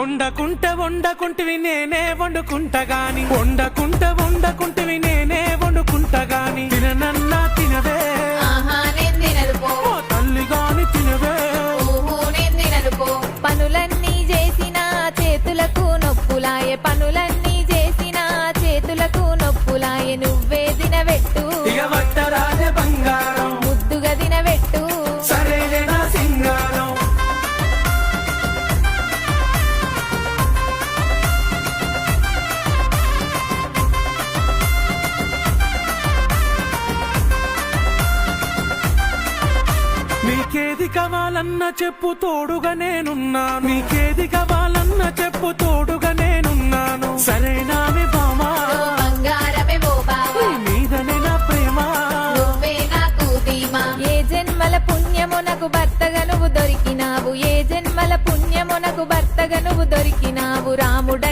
వండకుంటివి నేనే వండుకుంటా గాని వండకుంటివి నేనే వండుకుంటా గాని తిననన్నా తినవే ఓ తల్లి గాని తినవే పనులన్నీ చేసిన చేతులకు నొప్పులాయే పనులన్నీ చేసిన చేతులకు నొప్పులాయే నువ్వే దినవెట్టు ఇక వట్టరాజే బంగారం ముద్దుగా దినవెట్టు సరేలే నా సింగారం నీకేది కావాలన్నా చెప్పు తోడుగా నేనున్నాను నీకేది కావాలన్నా చెప్పు తోడుగా నేనున్నాను సరేనామే బామా బంగారమే ఓ బావా నీదనే నా ప్రేమ నువ్వే నాకు ధీమా ఏ జన్మల పుణ్యమునకు భర్తగా నువ్వు దొరికినావు ఏ జన్మల పుణ్యమునకు భర్తగా నువ్వు దొరికినావు రాముడ